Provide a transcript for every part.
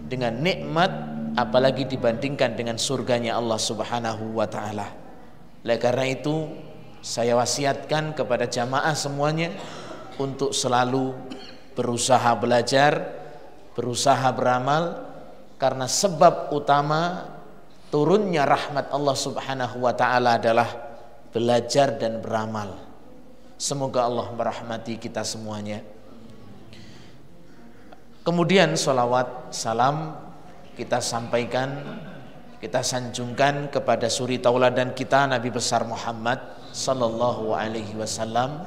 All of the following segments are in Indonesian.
dengan nikmat, apalagi dibandingkan dengan surganya Allah Subhanahu wa taala. Oleh karena itu, saya wasiatkan kepada jamaah semuanya untuk selalu berusaha belajar, berusaha beramal, karena sebab utama turunnya rahmat Allah Subhanahu wa taala adalah belajar dan beramal. Semoga Allah merahmati kita semuanya. Kemudian salawat salam kita sampaikan, kita sanjungkan kepada suri tauladan kita Nabi besar Muhammad sallallahu alaihi wasallam,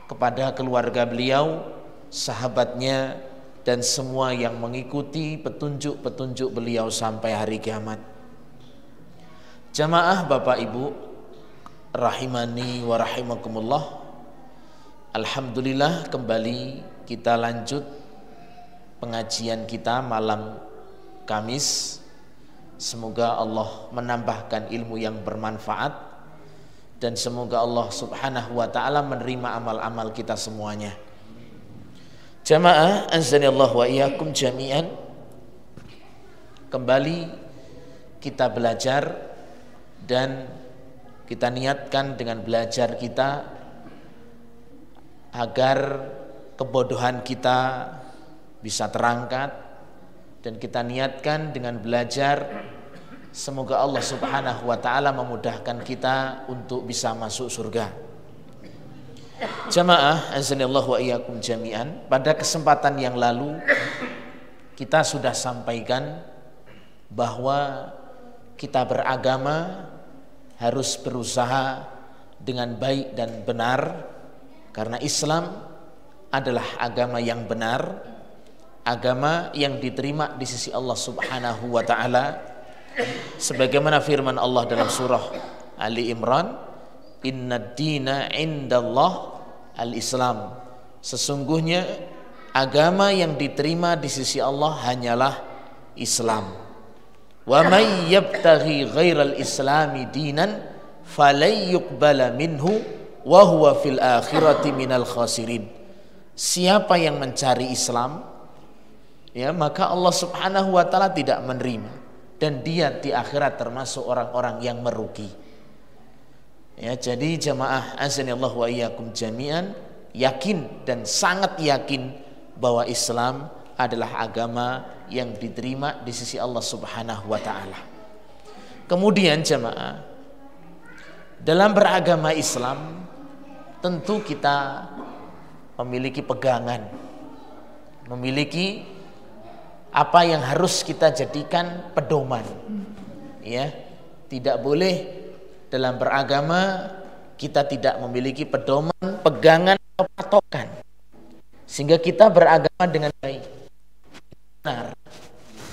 kepada keluarga beliau, sahabatnya, dan semua yang mengikuti petunjuk-petunjuk beliau sampai hari kiamat. Jamaah Bapak Ibu rahimani wa rahimakumullah, alhamdulillah kembali kita lanjut pengajian kita malam Kamis. Semoga Allah menambahkan ilmu yang bermanfaat, dan semoga Allah Subhanahu wa taala menerima amal-amal kita semuanya. Jamaah azanillahu wa iyyakum jami'an, kembali kita belajar, dan kita niatkan dengan belajar kita agar kebodohan kita bisa terangkat, dan kita niatkan dengan belajar semoga Allah Subhanahu wa taala memudahkan kita untuk bisa masuk surga. Jamaah azanillahu wa iyyakum jami'an, pada kesempatan yang lalu kita sudah sampaikan bahwa kita beragama harus berusaha dengan baik dan benar, karena Islam adalah agama yang benar, agama yang diterima di sisi Allah Subhanahu wa taala, sebagaimana firman Allah dalam surah Ali Imran, innad dina indallah al-Islam, sesungguhnya agama yang diterima di sisi Allah hanyalah Islam. Wa may yabtaghi ghairal islami dinan falay yuqbala minhu wa huwa fil akhirati minal khasirin. Siapa yang mencari Islam, ya, maka Allah Subhanahu wa taala tidak menerima, dan dia di akhirat termasuk orang-orang yang merugi. Ya, jadi jamaah azanillahu wa iyyakum jami'an, yakin dan sangat yakin bahwa Islam adalah agama yang diterima di sisi Allah Subhanahu wa taala. Kemudian jamaah, dalam beragama Islam tentu kita memiliki pegangan, memiliki apa yang harus kita jadikan pedoman. Ya, tidak boleh dalam beragama kita tidak memiliki pedoman, pegangan atau patokan, sehingga kita beragama dengan baik, benar.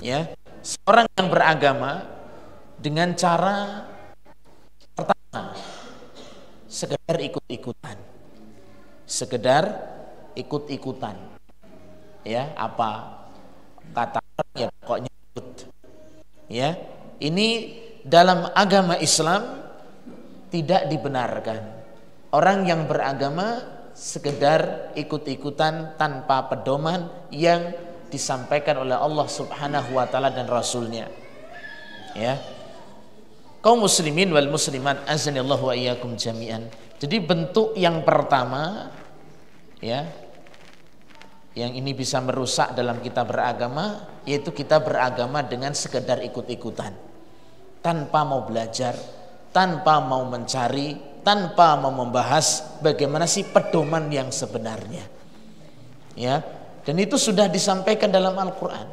Ya, seorang yang beragama dengan cara pertama sekedar ikut-ikutan, ya, apa kata ya pokoknya ikut. Ya, ini dalam agama Islam tidak dibenarkan. Orang yang beragama sekedar ikut-ikutan tanpa pedoman yang disampaikan oleh Allah Subhanahu wa taala dan Rasulnya. Ya, kaum muslimin wal muslimat azanillahu wa iyyakum jami'an. Jadi bentuk yang pertama, ya, yang ini bisa merusak dalam kita beragama, yaitu kita beragama dengan sekedar ikut-ikutan, tanpa mau belajar, tanpa mau mencari, tanpa mau membahas bagaimana sih pedoman yang sebenarnya. Ya, dan itu sudah disampaikan dalam Al-Quran.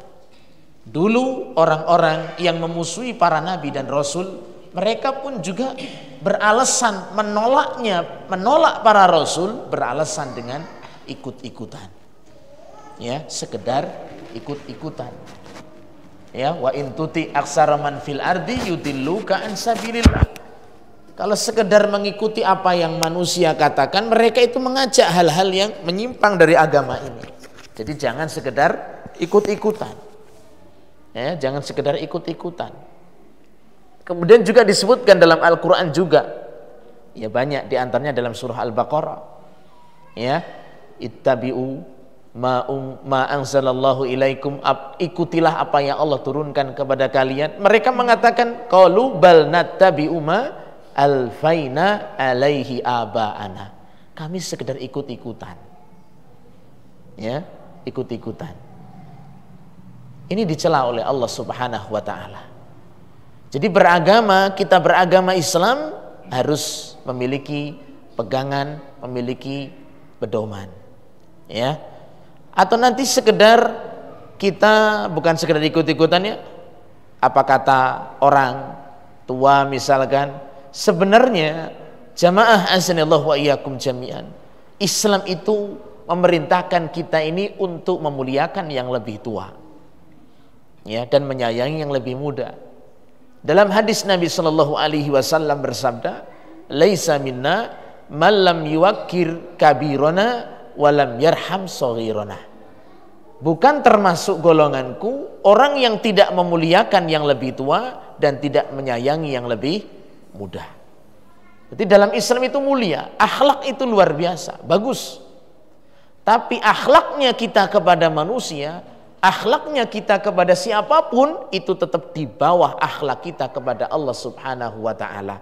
Dulu orang-orang yang memusuhi para nabi dan rasul, mereka pun juga beralasan menolak para rasul, beralasan dengan ikut-ikutan. Ya, sekedar ikut-ikutan. Ya, wa in tuti aksara man fil ardi yudilluka an sabilillah. Kalau sekedar mengikuti apa yang manusia katakan, mereka itu mengajak hal-hal yang menyimpang dari agama ini. Jadi jangan sekedar ikut-ikutan. Ya, jangan sekedar ikut-ikutan. Kemudian juga disebutkan dalam Al-Quran juga, ya banyak diantaranya dalam surah Al-Baqarah. Ya, ittabi'u ma anzalallahu ilaikum, ikutilah apa yang Allah turunkan kepada kalian. Mereka mengatakan qalu bal nattabi'u ma alfaina alaihi aba'ana. Kami sekedar ikut-ikutan. Ya, ikut-ikutan. Ini dicela oleh Allah Subhanahu wa taala. Jadi kita beragama Islam harus memiliki pegangan, memiliki pedoman. Ya. Atau nanti sekedar kita bukan sekedar ikut-ikutan ya. Apa kata orang tua misalkan, sebenarnya jamaah azanillahu wa iyyakum jami'an, Islam itu memerintahkan kita ini untuk memuliakan yang lebih tua, ya, dan menyayangi yang lebih muda. Dalam hadis Nabi sallallahu alaihi wasallam bersabda, "Laisa minna man lam yuwakkir kabirana walam yarham shaghirana." Bukan termasuk golonganku orang yang tidak memuliakan yang lebih tua dan tidak menyayangi yang lebih muda. Jadi dalam Islam itu mulia, akhlak itu luar biasa, bagus. Tapi akhlaknya kita kepada manusia, akhlaknya kita kepada siapapun itu tetap di bawah akhlak kita kepada Allah Subhanahu wa taala.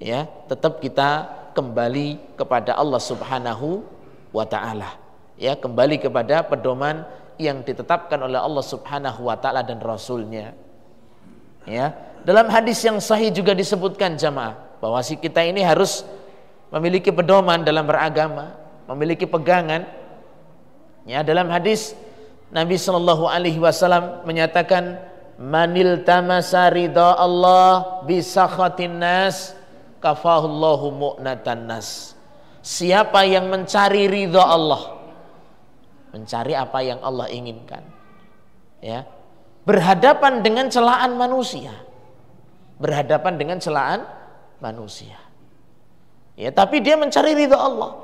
Ya, tetap kita kembali kepada Allah Subhanahu wa taala. Ya, kembali kepada pedoman yang ditetapkan oleh Allah Subhanahu wa taala dan Rasulnya. Ya, dalam hadis yang sahih juga disebutkan jamaah bahwa kita ini harus memiliki pedoman dalam beragama, memiliki pegangan. Ya, dalam hadis Nabi sallallahu alaihi wasallam menyatakan, "Manil tamasa ridha Allah bi sakhatin nas, kafahullahu mu'natan nas." Siapa yang mencari ridha Allah, mencari apa yang Allah inginkan, ya, berhadapan dengan celaan manusia, berhadapan dengan celaan manusia, ya, tapi dia mencari ridha Allah,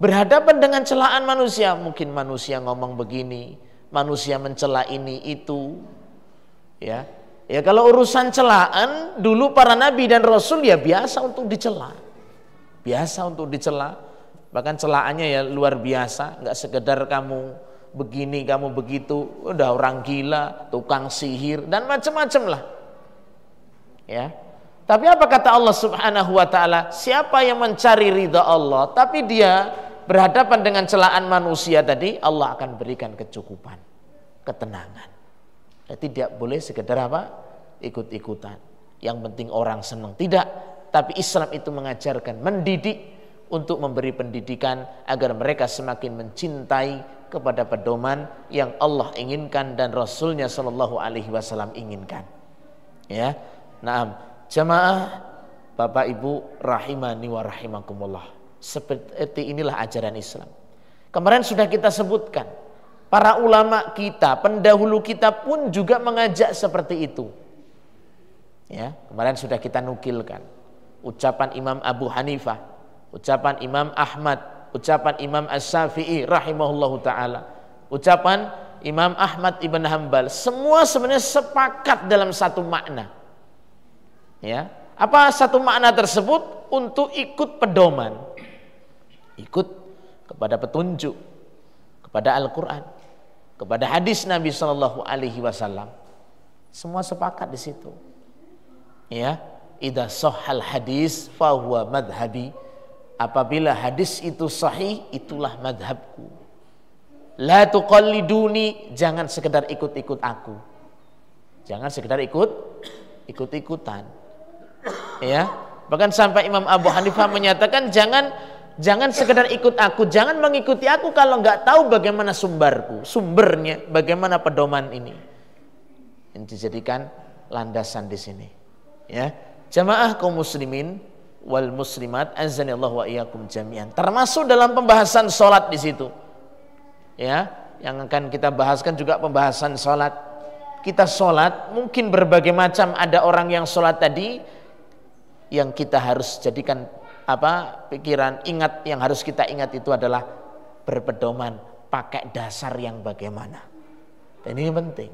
berhadapan dengan celaan manusia. Mungkin manusia ngomong begini, manusia mencela ini itu, ya, ya, kalau urusan celaan dulu para nabi dan rasul ya biasa untuk dicela, biasa untuk dicela. Bahkan celaannya ya luar biasa, nggak sekedar kamu begini, kamu begitu, udah orang gila, tukang sihir dan macam-macam lah. Ya. Tapi apa kata Allah Subhanahu wa taala? Siapa yang mencari ridha Allah tapi dia berhadapan dengan celaan manusia tadi, Allah akan berikan kecukupan, ketenangan. Jadi tidak boleh sekedar apa? Ikut-ikutan. Yang penting orang senang, tidak. Tapi Islam itu mengajarkan, mendidik, untuk memberi pendidikan agar mereka semakin mencintai kepada pedoman yang Allah inginkan dan Rasulnya Shallallahu Alaihi Wasallam inginkan. Ya, nah, jamaah Bapak Ibu rahimani wa rahimakumullah. Seperti inilah ajaran Islam. Kemarin sudah kita sebutkan, para ulama kita, pendahulu kita pun juga mengajak seperti itu. Ya, kemarin sudah kita nukilkan ucapan Imam Abu Hanifah, ucapan Imam Ahmad, ucapan Imam As-Syafi'i rahimahullahu ta'ala, ucapan Imam Ahmad ibn Hanbal. Semua sebenarnya sepakat dalam satu makna. Ya, apa satu makna tersebut? Untuk ikut pedoman, ikut kepada petunjuk, kepada Al-Quran, kepada hadis Nabi Sallallahu Alaihi Wasallam. Semua sepakat di situ. Ya, idza sahhal hadis fahuwa madhabi. Apabila hadis itu sahih, itulah madhabku. La tuqalliduni, jangan sekedar ikut-ikut aku. Jangan sekedar ikut-ikutan. Ya, bahkan sampai Imam Abu Hanifah menyatakan jangan sekedar ikut aku, jangan mengikuti aku kalau nggak tahu bagaimana sumbernya, bagaimana pedoman ini. Yang dijadikan landasan di sini. Ya, jamaah kaum muslimin wal muslimat azanillahu wa iyyakum jami'an. Termasuk dalam pembahasan salat di situ. Ya, yang akan kita bahaskan juga pembahasan salat. Kita salat mungkin berbagai macam, ada orang yang salat tadi yang kita harus jadikan pikiran ingat, yang harus kita ingat itu adalah berpedoman pakai dasar yang bagaimana. Dan ini penting.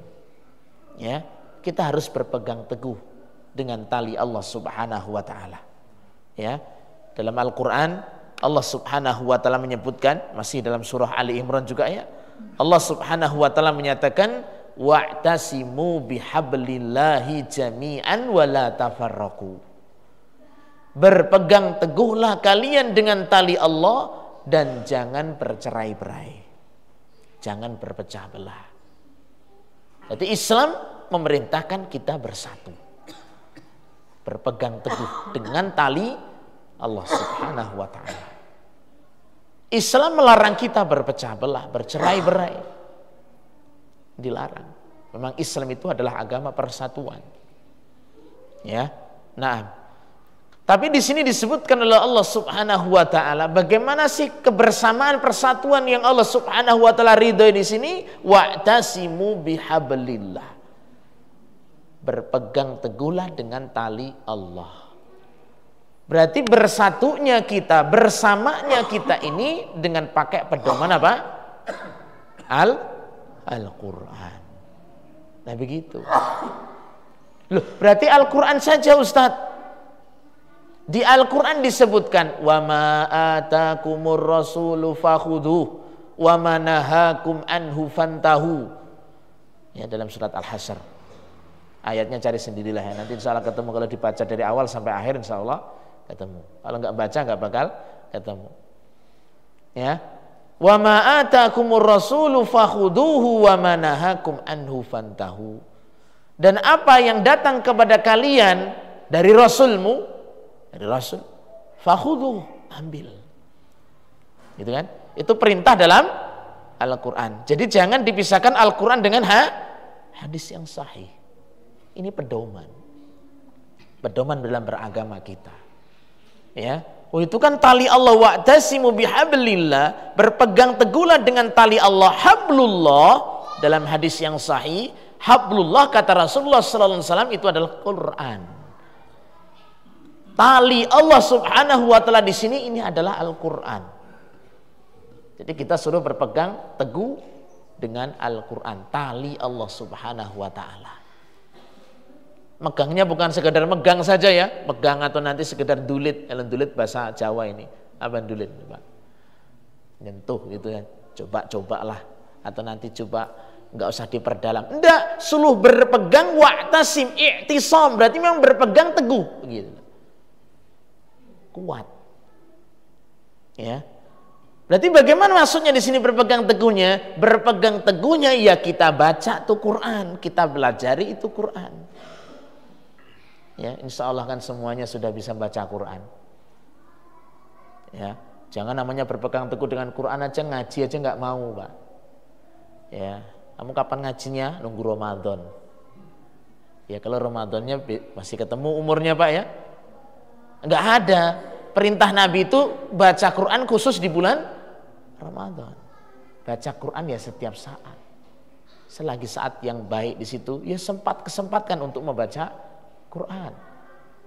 Ya, kita harus berpegang teguh dengan tali Allah Subhanahu wa taala. Ya, dalam Al-Qur'an Allah Subhanahu wa taala menyebutkan, masih dalam surah Ali Imran juga ya. Allah Subhanahu wa taala menyatakan wa'tasimu bihablillahi jami'an wa la tafarraqu. Berpegang teguhlah kalian dengan tali Allah dan jangan bercerai-berai. Jangan berpecah belah. Jadi Islam memerintahkan kita bersatu. Berpegang teguh dengan tali Allah Subhanahu wa taala. Islam melarang kita berpecah belah, bercerai-berai. Dilarang. Memang Islam itu adalah agama persatuan. Ya. Nah, tapi di sini disebutkan oleh Allah Subhanahu wa taala bagaimana sih kebersamaan persatuan yang Allah Subhanahu wa taala ridhoi di sini? Wa'tasimu bihablillah. Berpegang teguhlah dengan tali Allah. Berarti bersatunya kita, bersamanya kita ini dengan pakai pedoman apa? Al-Quran. Nah begitu. Loh, berarti Al-Quran saja Ustadz. Di Al-Quran disebutkan wa ma atakumur rasulu fakhuduh wa ma nahakum anhu fantahu. Ya, dalam surat Al-Hasyr. Ayatnya cari sendirilah ya. Nanti insya Allah ketemu, kalau dibaca dari awal sampai akhir insya Allah ketemu. Kalau nggak baca nggak bakal ketemu. Ya. Wa ma atakumur rasulu fakhuduhu wa ma nahakum anhu fantahu. Dan apa yang datang kepada kalian dari rasulmu, dari rasul, fakhuduhu, ambil. Gitu kan? Itu perintah dalam Al-Qur'an. Jadi jangan dipisahkan Al-Qur'an dengan hadis yang sahih. Ini pedoman. Pedoman dalam beragama kita. Ya, oh itu kan tali Allah, wa'tasimu bihablillah, berpegang teguhlah dengan tali Allah, hablullah. Dalam hadis yang sahih, hablullah kata Rasulullah sallallahu alaihi wasallam itu adalah Quran. Tali Allah Subhanahu wa taala di sini ini adalah Al-Qur'an. Jadi kita suruh berpegang teguh dengan Al-Qur'an, tali Allah Subhanahu wa taala. Megangnya bukan sekedar megang saja ya, megang atau nanti sekedar dulit. Dulit bahasa Jawa ini. Apa dulit, Pak? Nyentuh gitu ya. Coba-cobalah atau nanti coba, enggak usah diperdalam. Enggak, suluh berpegang, wa'tasim, i'tisam, berarti memang berpegang teguh gitu. Kuat. Ya. Berarti bagaimana maksudnya di sini berpegang teguhnya? Berpegang teguhnya ya kita baca tuh Quran, kita belajari itu Quran. Ya, insya Allah kan semuanya sudah bisa baca Quran. Ya, jangan namanya berpegang teguh dengan Quran aja, ngaji aja nggak mau, Pak. Ya, kamu kapan ngajinya? Nunggu Ramadan. Ya, kalau Ramadannya masih ketemu umurnya, Pak ya. Nggak ada. Perintah Nabi itu baca Quran khusus di bulan Ramadan. Baca Quran ya setiap saat. Selagi saat yang baik di situ, ya kesempatkan untuk membaca Quran.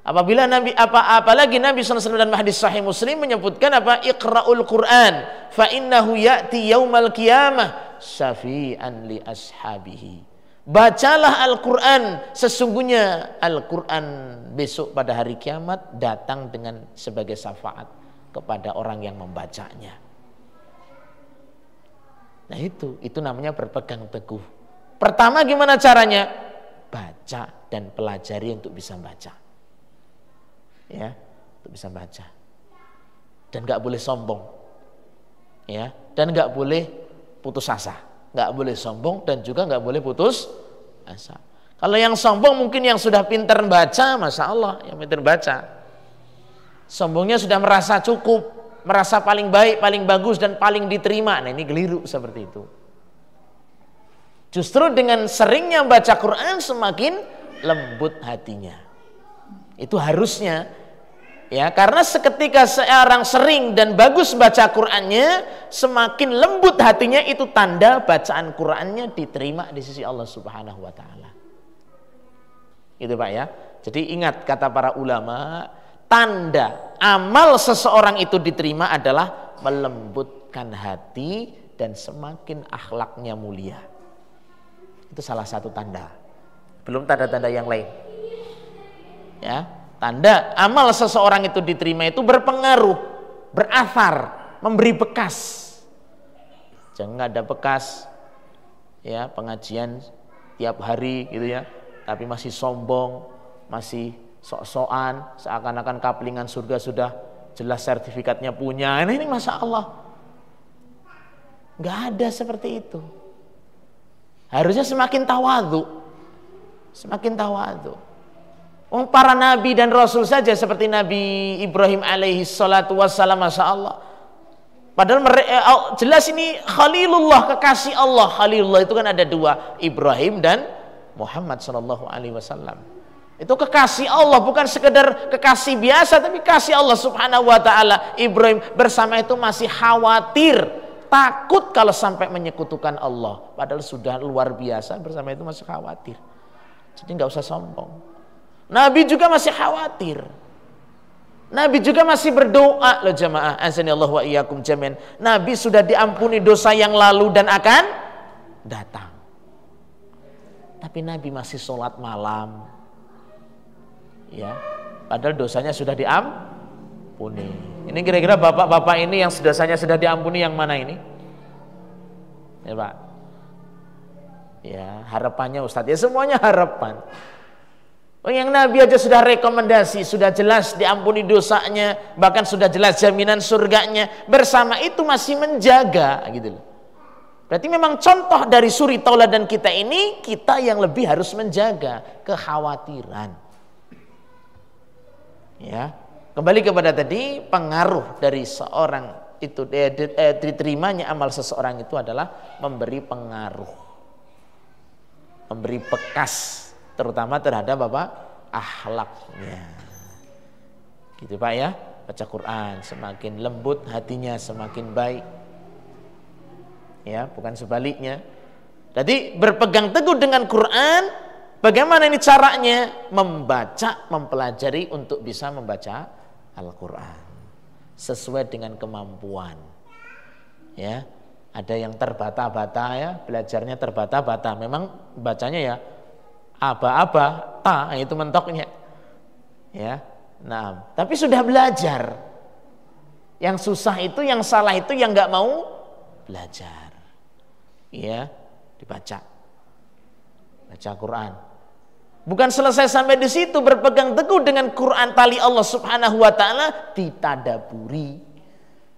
Apabila apalagi Nabi SAW dan hadis sahih Muslim menyebutkan apa? Iqra'ul Quran fa innahu ya'ti yaumal qiyamah syafi'an li ashabihi. Bacalah Al-Quran, sesungguhnya Al-Quran besok pada hari kiamat datang dengan sebagai syafaat kepada orang yang membacanya. Nah itu namanya berpegang teguh. Pertama gimana caranya? Baca dan pelajari untuk bisa baca. Ya, untuk bisa baca. Dan nggak boleh sombong. Ya, dan nggak boleh putus asa. Nggak boleh sombong dan juga nggak boleh putus asa. Kalau yang sombong mungkin yang sudah pintar baca, masya Allah, yang pintar baca. Sombongnya sudah merasa cukup, merasa paling baik, paling bagus dan paling diterima. Nah ini keliru seperti itu. Justru dengan seringnya baca Quran semakin lembut hatinya. Itu harusnya. Ya, karena seketika seorang sering dan bagus baca Qurannya, semakin lembut hatinya, itu tanda bacaan Qurannya diterima di sisi Allah Subhanahu wa taala. Itu Pak ya. Jadi ingat kata para ulama, tanda amal seseorang itu diterima adalah melembutkan hati dan semakin akhlaknya mulia. Itu salah satu tanda. Belum tanda-tanda yang lain. Ya, tanda amal seseorang itu diterima itu berpengaruh berathar, memberi bekas. Jangan ada bekas ya pengajian tiap hari gitu ya, tapi masih sombong, masih sok-sokan, seakan-akan kaplingan surga sudah jelas sertifikatnya punya. Nah, ini Masya Allah, nggak ada seperti itu. Harusnya semakin tawadhu, semakin tawadhu. Para nabi dan rasul saja seperti Nabi Ibrahim alaihi salatu wassalam, Masya Allah. Padahal jelas ini Khalilullah, kekasih Allah. Khalilullah itu kan ada dua, Ibrahim dan Muhammad sallallahu alaihi wasallam. Itu kekasih Allah, bukan sekedar kekasih biasa, tapi kasih Allah subhanahu wa ta'ala. Ibrahim bersama itu masih khawatir, takut kalau sampai menyekutukan Allah. Padahal sudah luar biasa, bersama itu masih khawatir. Jadi nggak usah sombong. Nabi juga masih khawatir. Nabi juga masih berdoa loh jamaah. Azanillahu wa iyyakum jami'an. Nabi sudah diampuni dosa yang lalu dan akan datang. Tapi Nabi masih sholat malam. Ya, padahal dosanya sudah diampuni. Ini kira-kira bapak-bapak ini yang dosanya sudah diampuni yang mana ini? Ya Pak. Ya, harapannya Ustadz. Ya semuanya harapan. Yang Nabi aja sudah rekomendasi, sudah jelas diampuni dosanya, bahkan sudah jelas jaminan surganya. Bersama itu masih menjaga gitu loh. Berarti memang contoh dari suri tauladan kita ini, kita yang lebih harus menjaga kekhawatiran. Ya, kembali kepada tadi, pengaruh dari seorang itu diterimanya amal seseorang itu adalah memberi pengaruh, memberi bekas, terutama terhadap apa? Akhlaknya. Gitu Pak ya, baca Quran semakin lembut hatinya semakin baik. Ya, bukan sebaliknya. Jadi berpegang teguh dengan Quran, bagaimana ini caranya? Membaca, mempelajari untuk bisa membaca Al-Quran sesuai dengan kemampuan. Ya, ada yang terbata-bata ya, belajarnya terbata-bata. Memang bacanya ya aba-aba, ta itu mentoknya. Ya. Nah, tapi sudah belajar. Yang susah itu, yang salah itu yang nggak mau belajar. Ya, dibaca. Baca Quran. Bukan selesai sampai di situ, berpegang teguh dengan Quran, tali Allah Subhanahu wa taala, ditadaburi.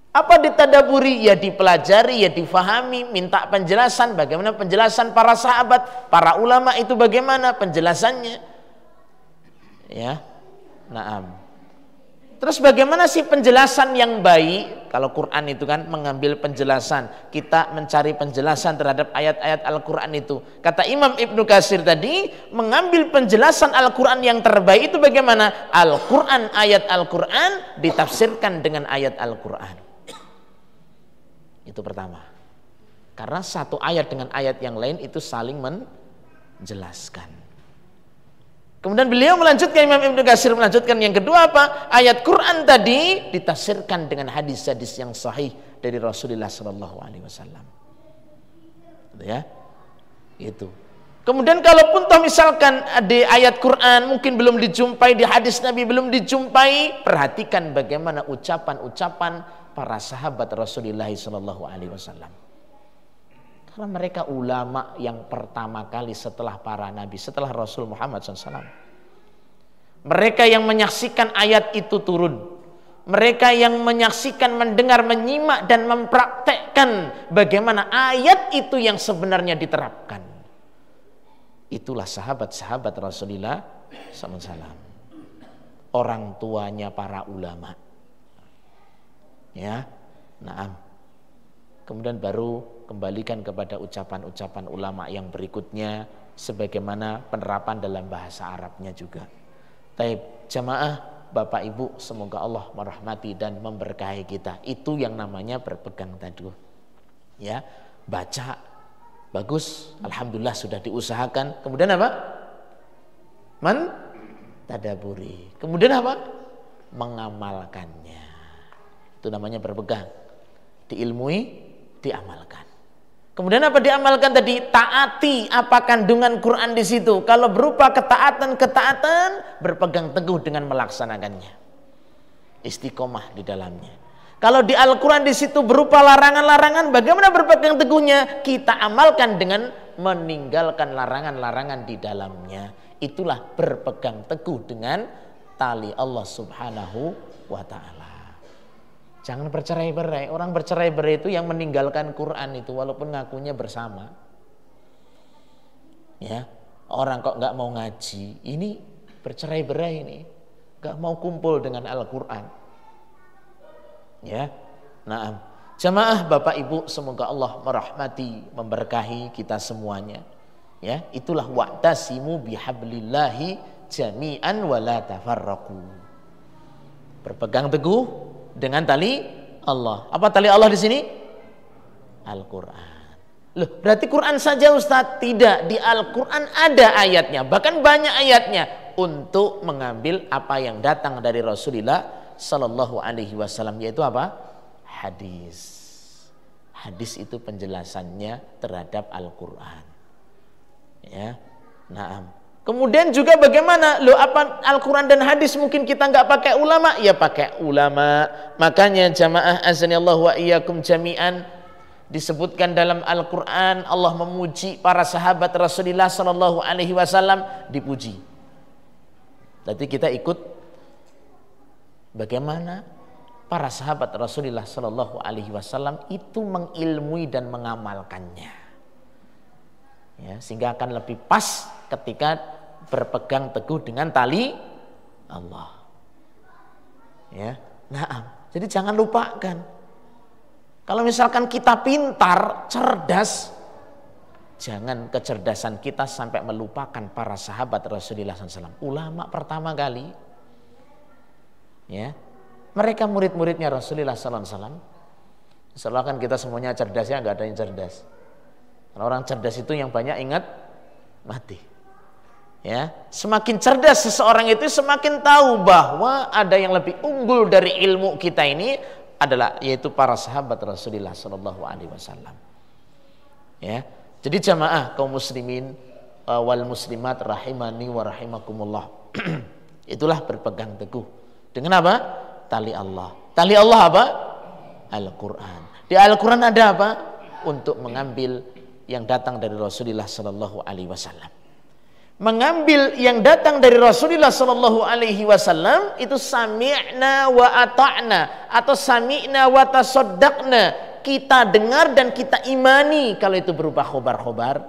Apa ditadaburi? Ya dipelajari, ya difahami, minta penjelasan. Bagaimana penjelasan para sahabat, para ulama itu bagaimana penjelasannya? Ya, naam. Terus bagaimana sih penjelasan yang baik? Kalau Quran itu kan mengambil penjelasan, kita mencari penjelasan terhadap ayat-ayat Al-Quran itu. Kata Imam Ibnu Katsir tadi, mengambil penjelasan Al-Quran yang terbaik itu bagaimana? Al-Quran, ayat Al-Quran ditafsirkan dengan ayat Al-Quran. Itu pertama. Karena satu ayat dengan ayat yang lain itu saling menjelaskan. Kemudian beliau melanjutkan, Imam Ibnu Katsir melanjutkan yang kedua apa? Ayat Quran tadi ditafsirkan dengan hadis-hadis yang sahih dari Rasulullah SAW. Ya, itu. Kemudian kalaupun toh misalkan di ayat Quran mungkin belum dijumpai, di hadis Nabi belum dijumpai, perhatikan bagaimana ucapan-ucapan para sahabat Rasulullah SAW. Karena mereka ulama yang pertama kali setelah para nabi, setelah Rasul Muhammad SAW. Mereka yang menyaksikan ayat itu turun. Mereka yang menyaksikan, mendengar, menyimak dan mempraktekkan bagaimana ayat itu yang sebenarnya diterapkan. Itulah sahabat-sahabat Rasulullah SAW. Orang tuanya para ulama. Ya, naam. Kemudian baru kembalikan kepada ucapan-ucapan ulama yang berikutnya sebagaimana penerapan dalam bahasa Arabnya juga. Taib jamaah, Bapak Ibu, semoga Allah merahmati dan memberkahi kita. Itu yang namanya berpegang teguh. Ya, baca bagus, alhamdulillah sudah diusahakan. Kemudian apa? Mentadaburi. Kemudian apa? Mengamalkannya. Itu namanya berpegang. Diilmui, diamalkan. Kemudian apa diamalkan tadi? Taati apa kandungan Quran di situ. Kalau berupa ketaatan, berpegang teguh dengan melaksanakannya. Istiqomah di dalamnya. Kalau di Al-Quran di situ berupa larangan-larangan, bagaimana berpegang teguhnya? Kita amalkan dengan meninggalkan larangan-larangan di dalamnya. Itulah berpegang teguh dengan tali Allah Subhanahu wa ta'ala. Jangan bercerai-berai. Orang bercerai-berai itu yang meninggalkan Quran itu walaupun ngakunya bersama. Ya, orang kok nggak mau ngaji, ini bercerai-berai ini, nggak mau kumpul dengan Al-Quran. Ya, nah, jamaah Bapak Ibu, semoga Allah merahmati, memberkahi kita semuanya. Ya, itulah wa'tasimu bihablillahi jami'an wa la tafarraqu. Berpegang teguh dengan tali Allah. Apa tali Allah di sini? Al-Quran. Loh, berarti Quran saja Ustaz? Tidak, di Al-Quran ada ayatnya, bahkan banyak ayatnya untuk mengambil apa yang datang dari Rasulullah Sallallahu Alaihi Wasallam, yaitu apa? Hadis. Hadis itu penjelasannya terhadap Al-Quran. Ya, nah. Kemudian juga bagaimana? Loh, apa Al-Quran dan hadis mungkin kita nggak pakai ulama? Ya pakai ulama. Makanya jamaah azanillahu wa iyyakum jami'an, disebutkan dalam Al-Quran Allah memuji para sahabat Rasulullah Sallallahu Alaihi Wasallam, dipuji. Berarti kita ikut bagaimana para sahabat Rasulullah Sallallahu Alaihi Wasallam itu mengilmui dan mengamalkannya, ya, sehingga akan lebih pas ketika berpegang teguh dengan tali Allah. Ya, nah, jadi jangan lupakan. Kalau misalkan kita pintar, cerdas, jangan kecerdasan kita sampai melupakan para sahabat Rasulullah SAW, ulama pertama kali. Ya, mereka murid-muridnya Rasulullah SAW. Setelah kan kita semuanya cerdas, ya, nggak ada yang cerdas. Kalau orang cerdas itu yang banyak ingat mati. Ya, semakin cerdas seseorang itu semakin tahu bahwa ada yang lebih unggul dari ilmu kita ini adalah yaitu para sahabat Rasulullah Sallallahu Alaihi Wasallam. Ya, jadi jamaah kaum muslimin wal muslimat rahimani wa rahimakumullah. Itulah berpegang teguh dengan apa? Tali Allah. Tali Allah apa? Al-Quran. Di Al-Quran ada apa? Untuk mengambil yang datang dari Rasulullah Sallallahu Alaihi Wasallam. Mengambil yang datang dari Rasulullah Sallallahu Alaihi Wasallam itu sami'na wa ata'na atau sami'na wa tasaddaqna. Kita dengar dan kita imani kalau itu berupa khobar-khobar.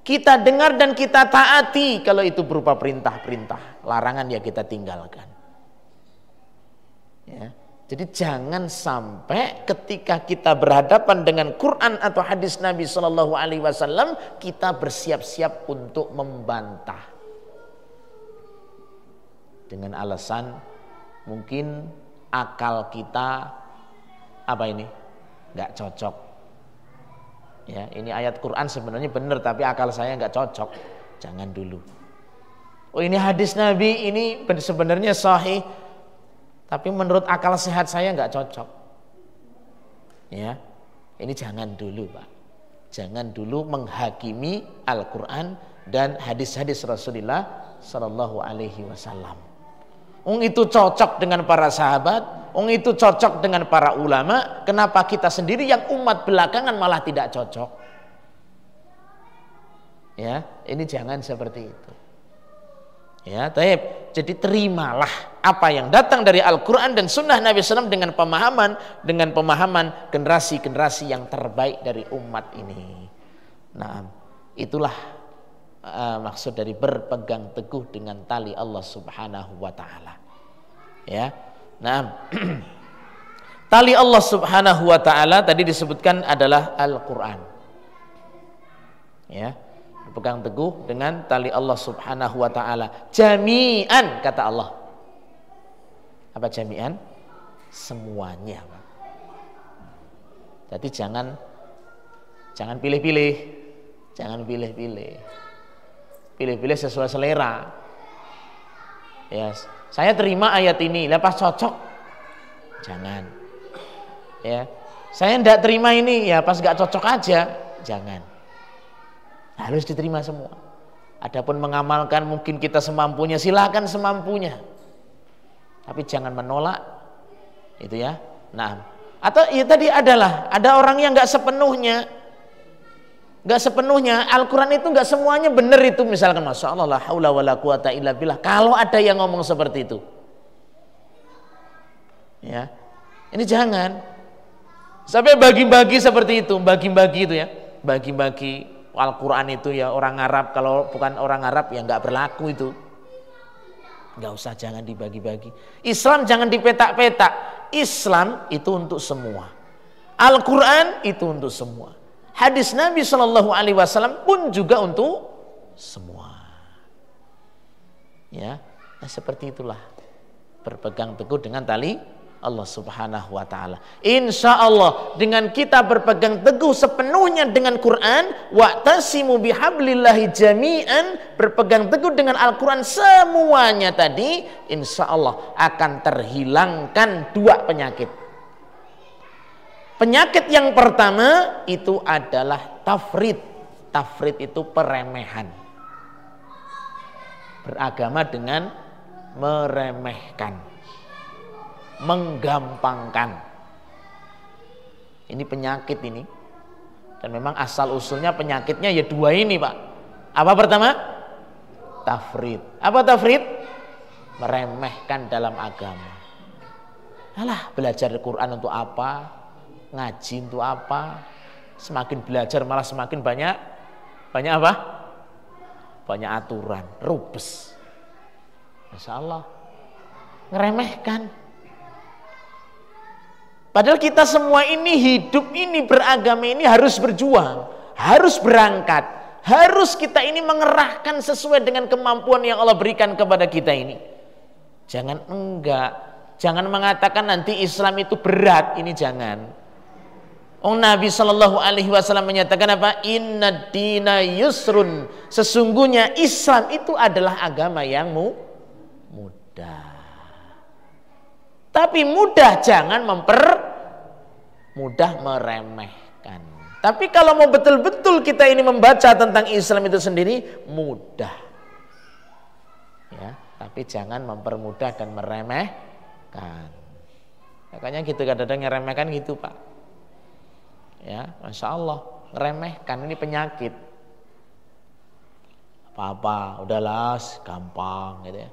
Kita dengar dan kita taati kalau itu berupa perintah-perintah. Larangan ya kita tinggalkan. Ya. Jadi jangan sampai ketika kita berhadapan dengan Quran atau hadis Nabi Sallallahu Alaihi Wasallam kita bersiap-siap untuk membantah dengan alasan mungkin akal kita apa ini nggak cocok. Ya, ini ayat Quran sebenarnya benar tapi akal saya nggak cocok. Jangan dulu. Oh, ini hadis Nabi ini sebenarnya sahih. Tapi menurut akal sehat saya nggak cocok. Ya, ini jangan dulu, Pak. Jangan dulu menghakimi Al-Quran dan hadis-hadis Rasulullah Sallallahu Alaihi Wasallam. Itu cocok dengan para sahabat, itu cocok dengan para ulama. Kenapa kita sendiri yang umat belakangan malah tidak cocok? Ya, ini jangan seperti itu. Ya, taib. Jadi terimalah apa yang datang dari Al-Quran dan Sunnah Nabi SAW dengan pemahaman generasi-generasi yang terbaik dari umat ini. Nah, itulah maksud dari berpegang teguh dengan tali Allah Subhanahu Wa Taala. Ya, nah, tali Allah Subhanahu Wa Taala tadi disebutkan adalah Al-Quran. Ya. Berpegang teguh dengan tali Allah Subhanahu wa taala. Jami'an kata Allah. Apa jami'an? Semuanya. Jadi jangan pilih-pilih. Jangan pilih-pilih. Pilih-pilih sesuai selera. Ya, saya terima ayat ini, lepas cocok. Jangan. Ya. Saya enggak terima ini, ya pas enggak cocok aja. Jangan. Harus diterima semua. Adapun mengamalkan mungkin kita semampunya, silakan semampunya. Tapi jangan menolak Itu ya. Nah, atau ya tadi ada orang yang nggak sepenuhnya Al-Quran itu nggak semuanya benar itu, misalkan masya Allah la haula wala quwata illa billah. Kalau ada yang ngomong seperti itu, ya ini jangan sampai bagi-bagi seperti itu, bagi-bagi itu ya, bagi-bagi Al-Quran itu ya orang Arab, kalau bukan orang Arab ya nggak berlaku itu. Nggak usah, jangan dibagi-bagi. Islam jangan dipetak-petak. Islam itu untuk semua. Al-Quran itu untuk semua. Hadis Nabi SAW pun juga untuk semua. Ya, nah seperti itulah. Berpegang teguh dengan tali Allah Subhanahu wa ta'ala. Insya Allah dengan kita berpegang teguh sepenuhnya dengan Quran, wa'tasimu bihablillahi jami'an, berpegang teguh dengan Al-Quran semuanya tadi, insya Allah akan terhilangkan dua penyakit. Penyakit yang pertama itu adalah tafrid. Tafrid itu peremehan. Beragama dengan meremehkan, menggampangkan. Ini penyakit ini. Dan memang asal usulnya penyakitnya ya dua ini, Pak. Apa pertama? Tafrid. Apa tafrid? Meremehkan dalam agama. Alah, belajar Al-Quran untuk apa? Ngaji untuk apa? Semakin belajar malah semakin banyak apa? Banyak aturan, rubes. Masya Allah, ngeremehkan. Padahal kita semua ini hidup ini beragama ini harus berjuang, harus berangkat, harus kita ini mengerahkan sesuai dengan kemampuan yang Allah berikan kepada kita ini. Jangan jangan mengatakan nanti Islam itu berat, ini jangan. Nabi SAW menyatakan apa? Inna dina yusrun. Sesungguhnya Islam itu adalah agama yang mudah. Tapi mudah jangan mudah meremehkan. Tapi kalau mau betul-betul kita ini membaca tentang Islam itu sendiri mudah. Ya, tapi jangan mempermudah dan meremehkan. Makanya gitu kadang-kadang ngeremehkan gitu, Pak. Ya, masya Allah, ngeremehkan ini penyakit. Apa-apa, udahlah, gampang gitu ya.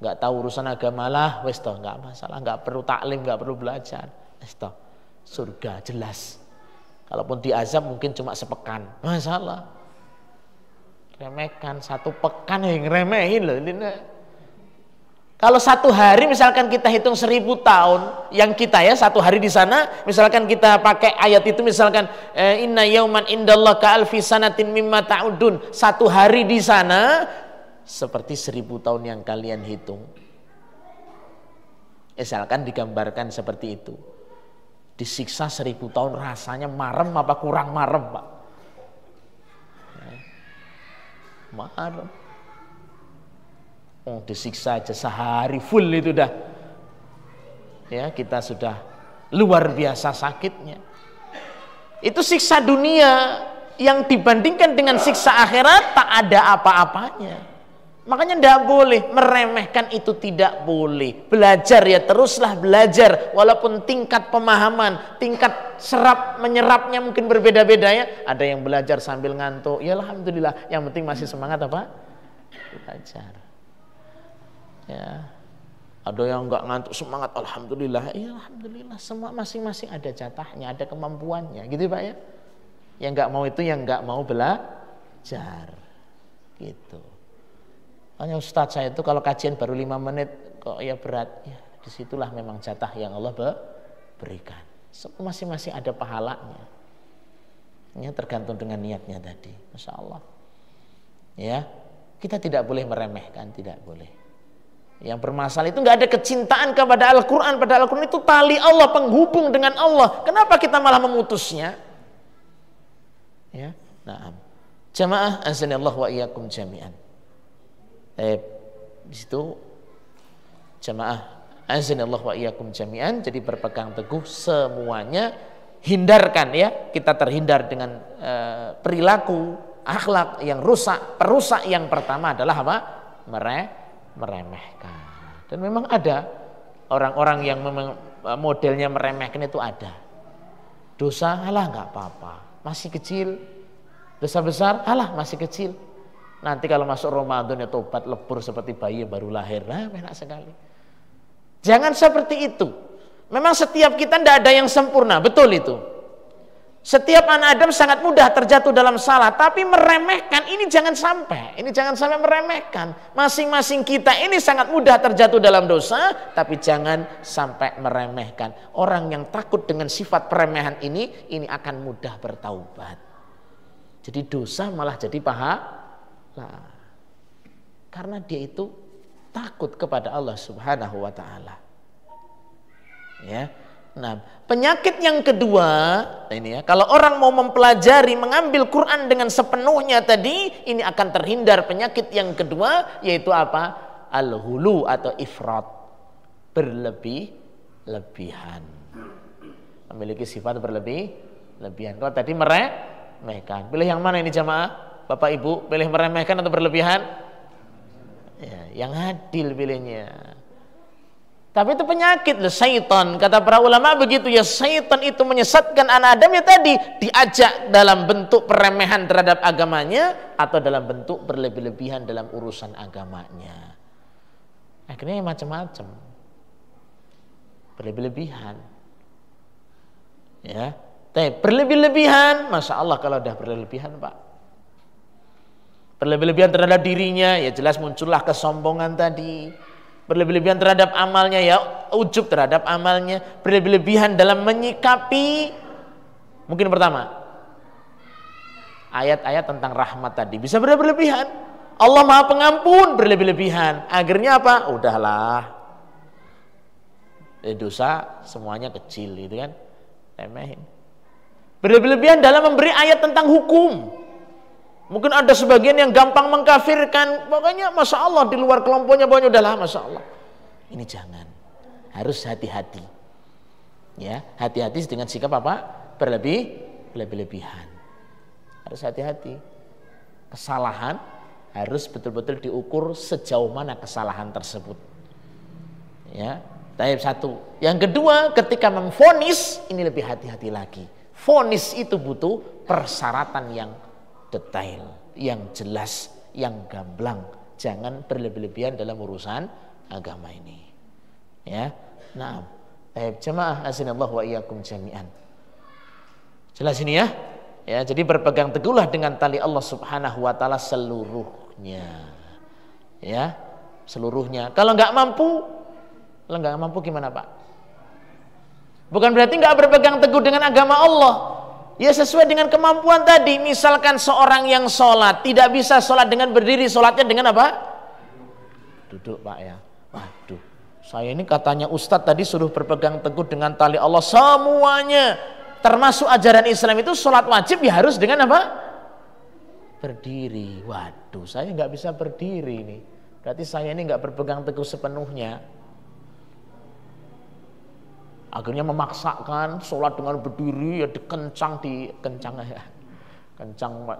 Nggak tahu urusan agama lah, wes toh, nggak masalah, nggak perlu taklim, nggak perlu belajar, wes toh, surga jelas. Kalaupun diazab mungkin cuma sepekan, masya Allah. Remehkan 1 pekan yang ngeremehin loh. Kalau 1 hari misalkan kita hitung 1000 tahun, yang kita ya 1 hari di sana, misalkan kita pakai ayat itu misalkan inna yauman indallah ka alfi sanatin mimma ta'udun, 1 hari di sana seperti 1000 tahun yang kalian hitung. Misalkan digambarkan seperti itu. Disiksa 1000 tahun rasanya marem apa kurang marem, Pak? Marem. Disiksa aja sehari full itu dah. Ya, kita sudah luar biasa sakitnya. Itu siksa dunia yang dibandingkan dengan siksa akhirat tak ada apa-apanya. Makanya tidak boleh meremehkan, itu tidak boleh. Belajar ya teruslah belajar, walaupun tingkat pemahaman, tingkat menyerapnya mungkin berbeda-beda ya. Ada yang belajar sambil ngantuk, ya alhamdulillah. Yang penting masih semangat apa? Belajar. Ya, ada yang enggak ngantuk semangat, alhamdulillah. Ya alhamdulillah, semua masing-masing ada jatahnya, ada kemampuannya, gitu Pak ya. Yang enggak mau itu yang enggak mau belajar, gitu. Hanya Ustadz saya itu kalau kajian baru 5 menit kok ya berat, ya disitulah memang jatah yang Allah berikan. Semua masing-masing ada pahalanya. Ini tergantung dengan niatnya tadi, masya Allah. Ya, kita tidak boleh meremehkan, tidak boleh. Yang bermasalah itu nggak ada kecintaan kepada Al-Quran. Padahal Al-Quran itu tali Allah, penghubung dengan Allah. Kenapa kita malah memutusnya? Ya, nah, jamaah azanillahu wa iyyakum jami'an. Di situ jamaah azanillahu wa iyyakum jami'an. Jadi berpegang teguh semuanya, hindarkan ya. Kita terhindar dengan perilaku akhlak yang rusak. Perusak yang pertama adalah apa? Meremehkan. Dan memang ada orang-orang yang modelnya meremehkan itu ada. Dosa, alah nggak apa-apa, masih kecil. Dosa besar, alah masih kecil. Nanti kalau masuk Ramadan ya tobat lebur seperti bayi yang baru lahir. Nah, enak sekali. Jangan seperti itu. Memang setiap kita tidak ada yang sempurna, betul itu. Setiap anak Adam sangat mudah terjatuh dalam salah, tapi meremehkan ini jangan sampai. Ini jangan sampai meremehkan. Masing-masing kita ini sangat mudah terjatuh dalam dosa, tapi jangan sampai meremehkan. Orang yang takut dengan sifat peremehan ini akan mudah bertaubat. Jadi dosa malah jadi pahala. Karena dia itu takut kepada Allah Subhanahu wa taala. Ya. Nah, penyakit yang kedua ini ya, kalau orang mau mempelajari mengambil Quran dengan sepenuhnya tadi, ini akan terhindar penyakit yang kedua, yaitu apa? Al-hulu atau ifrat, berlebih-lebihan. Memiliki sifat berlebih-lebihan. Kalau tadi meremehkan, pilih yang mana ini jamaah? Bapak Ibu, pilih meremehkan atau berlebihan? Ya, yang adil pilihnya. Tapi itu penyakit loh, syaitan. Kata para ulama begitu ya, syaitan itu menyesatkan anak Adam ya tadi, diajak dalam bentuk peremehan terhadap agamanya atau dalam bentuk berlebih-lebihan dalam urusan agamanya. Akhirnya macam-macam. Berlebih-lebihan. Ya. Tapi berlebih-lebihan, Masya Allah kalau udah berlebihan Pak. Berlebih-lebihan terhadap dirinya, ya jelas muncullah kesombongan tadi. Berlebih-lebihan terhadap amalnya, ya ujub terhadap amalnya. Berlebih-lebihan dalam menyikapi, mungkin pertama ayat-ayat tentang rahmat tadi bisa berlebihan. Allah Maha Pengampun, berlebih-lebihan. Akhirnya apa? Udahlah, dosa semuanya kecil gitu kan, remehin. Berlebih-lebihan dalam memberi ayat tentang hukum. Mungkin ada sebagian yang gampang mengkafirkan, pokoknya Masya Allah di luar kelompoknya pokoknya udahlah Masya Allah. Ini jangan, harus hati-hati. Ya, hati-hati dengan sikap apa? Berlebih-lebihan. Harus hati-hati. Kesalahan harus betul-betul diukur sejauh mana kesalahan tersebut. Ya, tahap satu. Yang kedua, ketika memvonis ini lebih hati-hati lagi. Vonis itu butuh persyaratan yang detail, yang jelas, yang gamblang. Jangan berlebih-lebihan dalam urusan agama ini. Ya. Nah, jamaah azinallahu wa iyyakum jami'an. Jelas ini ya? Ya, jadi berpegang teguhlah dengan tali Allah Subhanahu wa taala seluruhnya. Ya, seluruhnya. Kalau nggak mampu gimana, Pak? Bukan berarti nggak berpegang teguh dengan agama Allah. Ya sesuai dengan kemampuan tadi. Misalkan seorang yang sholat tidak bisa sholat dengan berdiri, sholatnya dengan apa? Duduk Pak ya. Waduh, saya ini katanya Ustadz tadi suruh berpegang teguh dengan tali Allah semuanya, termasuk ajaran Islam itu sholat wajib ya harus dengan apa? Berdiri. Waduh, saya nggak bisa berdiri ini. Berarti saya ini nggak berpegang teguh sepenuhnya. Akhirnya memaksakan sholat dengan berdiri, ya kencang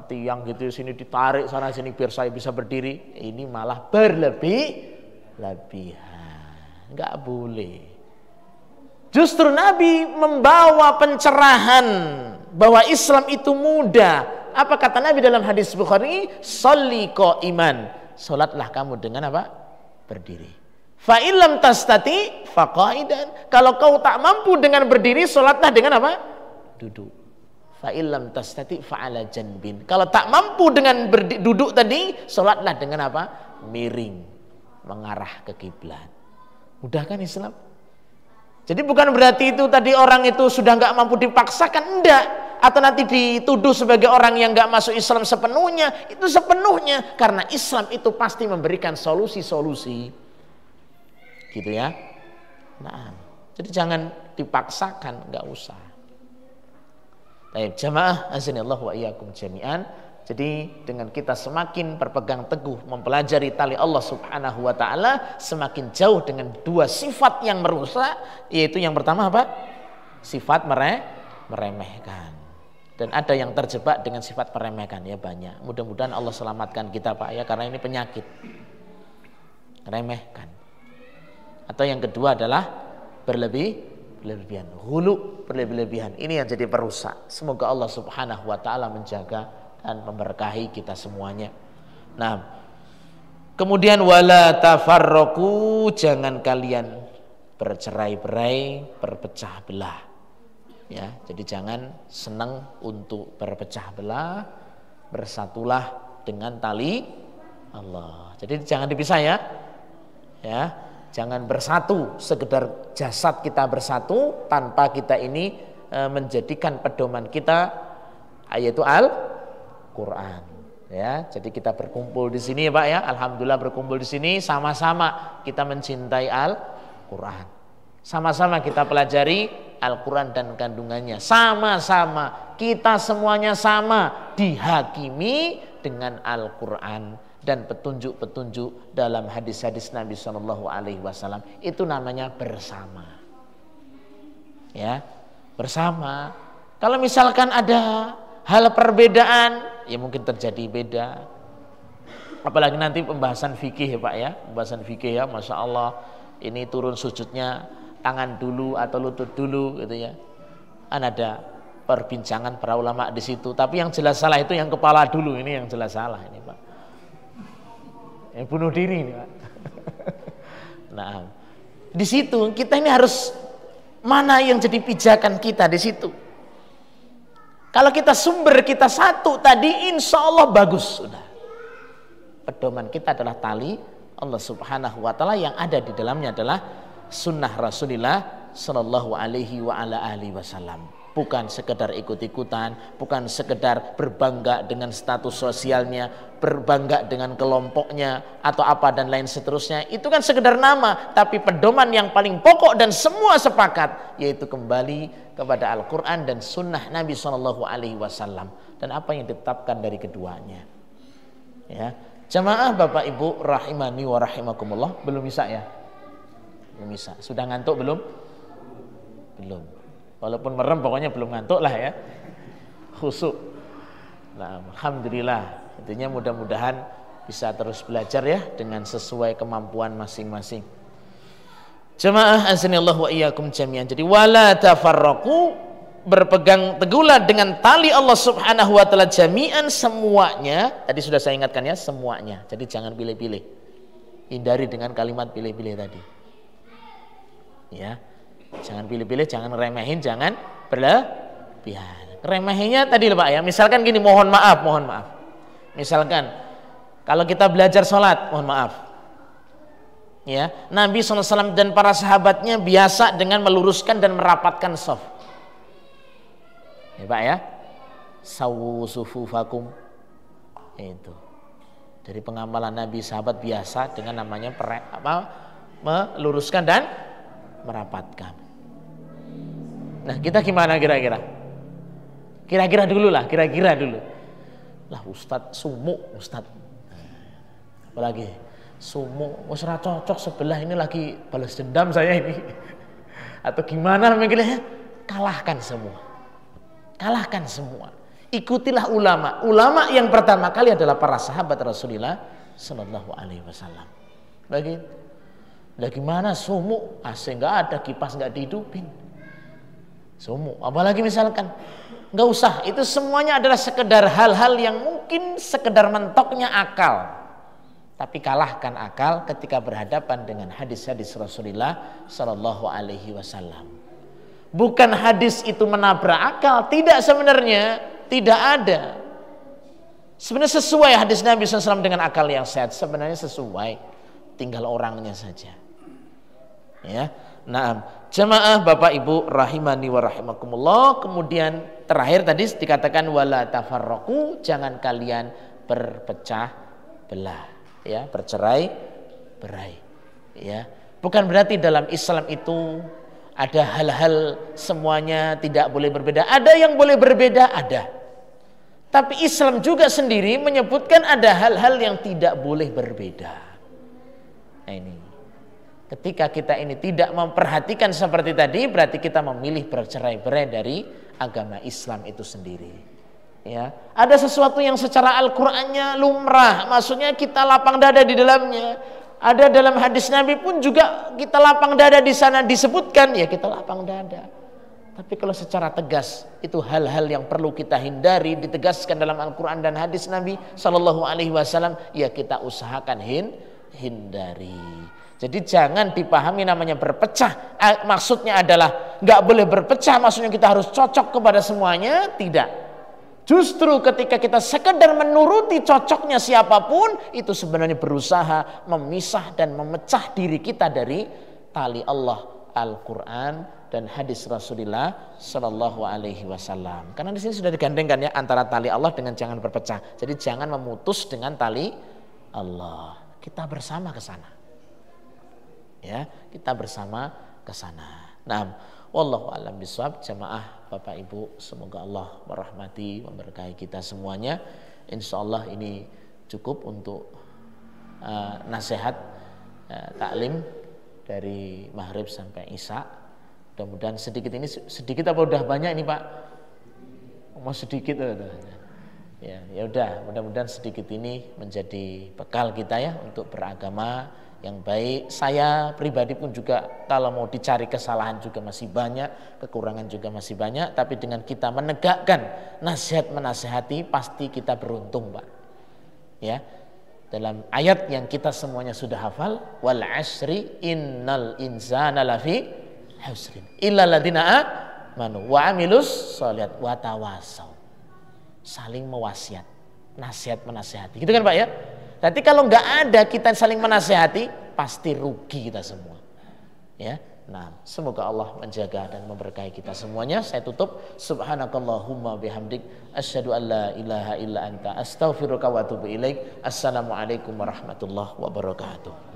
tiang gitu, sini ditarik sana sini biar saya bisa berdiri. Ini malah berlebih-lebihan, nggak boleh. Justru Nabi membawa pencerahan bahwa Islam itu mudah. Apa kata Nabi dalam hadis Bukhari? Sholli qa'iman, sholatlah kamu dengan apa? Berdiri. Fa illam tastati faqaidan. Kalau kau tak mampu dengan berdiri, salatlah dengan apa? Duduk. Fa illam tastati fa ala janbin. Kalau tak mampu dengan duduk tadi, salatlah dengan apa? Miring, mengarah ke kiblat. Mudah kan Islam? Jadi bukan berarti itu tadi orang itu sudah enggak mampu dipaksakan, enggak. Atau nanti dituduh sebagai orang yang enggak masuk Islam sepenuhnya. Itu sepenuhnya karena Islam itu pasti memberikan solusi-solusi. Gitu ya. Nah, jadi jangan dipaksakan, enggak usah. Baik, jamaah azinallahu wa iyyakum jami'an. Jadi dengan kita semakin berpegang teguh mempelajari tali Allah Subhanahu wa taala, semakin jauh dengan dua sifat yang merusak, yaitu yang pertama apa? Sifat meremehkan. Dan ada yang terjebak dengan sifat meremehkan ya banyak. Mudah-mudahan Allah selamatkan kita Pak ya, karena ini penyakit. Remehkan. Atau yang kedua adalah berlebihan. Ghulu, berlebihan. Ini yang jadi perusak. Semoga Allah Subhanahu wa taala menjaga dan memberkahi kita semuanya. Nah, kemudian wala tafarraqu, jangan kalian bercerai-berai, berpecah belah. Ya, jadi jangan senang untuk berpecah belah, bersatulah dengan tali Allah. Jadi jangan dipisah ya. Ya, jangan bersatu sekedar jasad kita bersatu tanpa kita ini menjadikan pedoman kita yaitu Al-Qur'an. Ya, jadi kita berkumpul di sini ya Pak ya. Alhamdulillah berkumpul di sini sama-sama kita mencintai Al-Qur'an. Sama-sama kita pelajari Al-Quran dan kandungannya. Sama-sama kita semuanya sama dihakimi dengan Al-Quran dan petunjuk-petunjuk dalam hadis-hadis Nabi SAW. Itu namanya bersama. Ya, bersama. Kalau misalkan ada hal perbedaan, ya mungkin terjadi beda. Apalagi nanti pembahasan fikih ya Pak ya, pembahasan fikih ya, Masya Allah. Ini turun sujudnya tangan dulu atau lutut dulu gitu ya. Kan ada perbincangan para ulama di situ. Tapi yang jelas salah itu yang kepala dulu, ini yang jelas salah ini Pak. Yang bunuh diri ini Pak. Nah, di situ kita ini harus mana yang jadi pijakan kita di situ. Kalau kita sumber kita satu tadi, insya Allah bagus sudah. Pedoman kita adalah tali Allah Subhanahu wa taala, yang ada di dalamnya adalah sunnah Rasulullah sallallahu alaihi wa ala alihi wasallam. Bukan sekedar ikut-ikutan, bukan sekedar berbangga dengan status sosialnya, berbangga dengan kelompoknya atau apa dan lain seterusnya. Itu kan sekedar nama, tapi pedoman yang paling pokok dan semua sepakat yaitu kembali kepada Al-Qur'an dan sunnah Nabi sallallahu alaihi wasallam dan apa yang ditetapkan dari keduanya. Ya. Jamaah Bapak Ibu rahimani wa rahimakumullah, belum bisa ya? Belum bisa. Sudah ngantuk belum? Belum. Walaupun merem pokoknya belum ngantuk lah ya. Khusyuk. Nah, alhamdulillah. Intinya mudah-mudahan bisa terus belajar ya dengan sesuai kemampuan masing-masing. Jamaah azanillahu wa iyyakum jami'an. Jadi wala tafarraqu, berpegang teguhlah dengan tali Allah Subhanahu wa taala jami'an, semuanya. Tadi sudah saya ingatkan ya, semuanya. Jadi jangan pilih-pilih. Hindari dengan kalimat pilih-pilih tadi. Ya. Jangan pilih-pilih, jangan remehin, jangan berlebihan. Remehinnya tadi Pak ya. Misalkan gini, mohon maaf. Misalkan kalau kita belajar sholat, mohon maaf. Ya, Nabi SAW dan para sahabatnya biasa dengan meluruskan dan merapatkan shaf. Ya Pak ya, sawu sufufakum, itu dari pengamalan Nabi, sahabat biasa dengan namanya meluruskan dan merapatkan. Nah kita gimana kira-kira? Kira-kira dulu. Lah Ustadz sumu, Ustadz apalagi sumu, ora cocok sebelah ini lagi balas dendam saya ini. Atau gimana mikirnya? Kalahkan semua. Ikutilah ulama. Ulama yang pertama kali adalah para sahabat Rasulullah sallallahu alaihi wasallam. Bagaimana sumu? AC nggak ada, kipas nggak dihidupin. Sumu. Apalagi misalkan nggak usah. Itu semuanya adalah sekedar hal-hal yang mungkin sekedar mentoknya akal. Tapi kalahkan akal ketika berhadapan dengan hadis-hadis Rasulullah sallallahu alaihi wasallam. Bukan hadis itu menabrak akal, tidak, sebenarnya tidak ada. Sebenarnya sesuai hadis Nabi SAW dengan akal yang sehat, sebenarnya sesuai, tinggal orangnya saja. Ya, nah, jamaah Bapak Ibu rahimani wa rahimakumullah. Kemudian terakhir tadi dikatakan wala tafarraqu, jangan kalian berpecah belah, ya, bercerai-berai. Ya, bukan berarti dalam Islam itu ada hal-hal semuanya tidak boleh berbeda. Ada yang boleh berbeda, ada. Tapi Islam juga sendiri menyebutkan ada hal-hal yang tidak boleh berbeda. Nah ini, ketika kita ini tidak memperhatikan seperti tadi, berarti kita memilih bercerai-berai dari agama Islam itu sendiri. Ya, ada sesuatu yang secara Al-Qur'annya lumrah, maksudnya kita lapang dada di dalamnya. Ada dalam hadis Nabi pun juga kita lapang dada di sana disebutkan, ya kita lapang dada. Tapi kalau secara tegas itu hal-hal yang perlu kita hindari, ditegaskan dalam Al-Quran dan hadis Nabi Sallallahu Alaihi Wasallam, ya kita usahakan hindari. Jadi jangan dipahami namanya berpecah, maksudnya adalah nggak boleh berpecah, maksudnya kita harus cocok kepada semuanya, tidak. Justru ketika kita sekedar menuruti cocoknya siapapun, itu sebenarnya berusaha memisah dan memecah diri kita dari tali Allah, Al-Quran dan hadis Rasulullah Sallallahu Alaihi Wasallam. Karena di sini sudah digandengkan ya antara tali Allah dengan jangan berpecah. Jadi jangan memutus dengan tali Allah. Kita bersama ke sana. Ya, kita bersama ke sana. Nah, wallahu a'lam bishawab. Jamaah Bapak Ibu, semoga Allah merahmati, memberkahi kita semuanya. Insyaallah ini cukup untuk nasihat taklim dari maghrib sampai isya. Mudah-mudahan sedikit ini, sedikit apa udah banyak ini Pak? Mau sedikit ya udah, mudah-mudahan sedikit ini menjadi bekal kita ya untuk beragama yang baik. Saya pribadi pun juga kalau mau dicari kesalahan juga masih banyak, kekurangan juga masih banyak, tapi dengan kita menegakkan nasihat menasihati pasti kita beruntung Pak. Ya. Dalam ayat yang kita semuanya sudah hafal, wal asri innal insana lafi husrin illa alladziina amanu wa amilus sholihat wa tawasau. Saling mewasiat, nasihat menasihati. Gitu kan Pak ya? Berarti kalau nggak ada kita saling menasihati, pasti rugi kita semua. Ya, nah semoga Allah menjaga dan memberkahi kita semuanya. Saya tutup. Subhanakallahumma bihamdik, asyhadu an la ilaha illa anta, astaghfiruka wa atubu ilaik. Assalamualaikum warahmatullahi wabarakatuh.